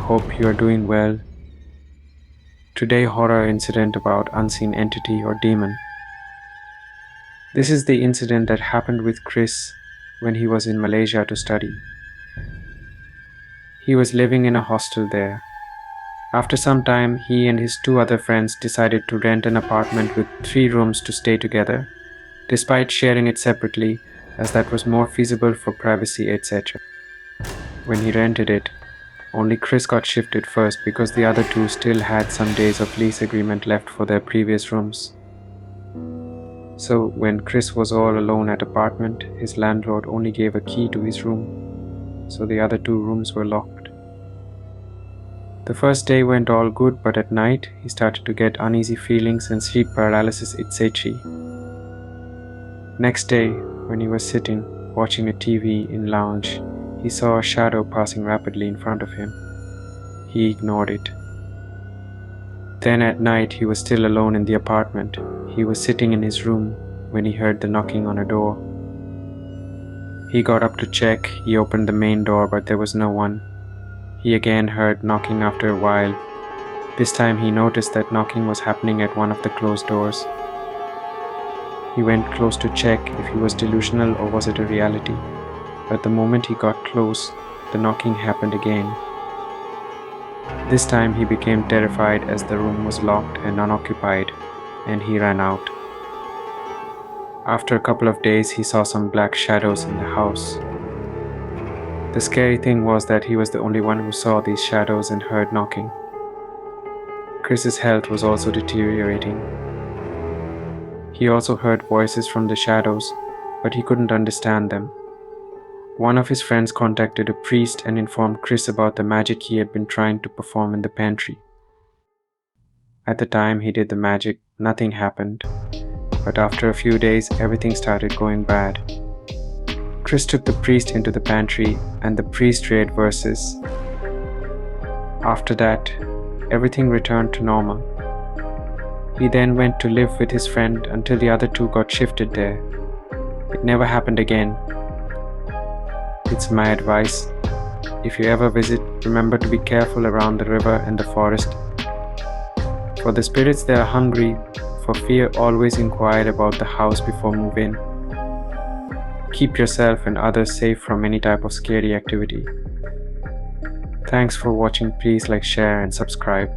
hope you are doing well. Today, horror incident about unseen entity or demon. This is the incident that happened with Chris when he was in Malaysia to study. He was living in a hostel there. After some time, he and his two other friends decided to rent an apartment with 3 rooms to stay together, despite sharing it separately, as that was more feasible for privacy, etc. When he rented it, only Chris got shifted first because the other two still had some days of lease agreement left for their previous rooms. So when Chris was all alone at apartment, his landlord only gave a key to his room, so the other 2 rooms were locked. The first day went all good, but at night he started to get uneasy feelings and sleep paralysis etc. Next day, when he was sitting, watching a TV in lounge, he saw a shadow passing rapidly in front of him. He ignored it. Then at night he was still alone in the apartment. He was sitting in his room when he heard the knocking on a door. He got up to check. He opened the main door, but there was no one. He again heard knocking after a while. This time he noticed that knocking was happening at one of the closed doors. He went close to check if he was delusional or was it a reality. But the moment he got close, the knocking happened again. This time he became terrified as the room was locked and unoccupied, and he ran out. After a couple of days, he saw some black shadows in the house. The scary thing was that he was the only one who saw these shadows and heard knocking. Chris's health was also deteriorating. He also heard voices from the shadows, but he couldn't understand them. One of his friends contacted a priest and informed Chris about the magic he had been trying to perform in the pantry. At the time he did the magic, nothing happened, but after a few days, everything started going bad. Chris took the priest into the pantry and the priest read verses. After that, everything returned to normal. He then went to live with his friend until the other 2 got shifted there. It never happened again. It's my advice. If you ever visit, remember to be careful around the river and the forest. For the spirits that are hungry, for fear always inquire about the house before move in. Keep yourself and others safe from any type of scary activity. Thanks for watching. Please like, share and subscribe.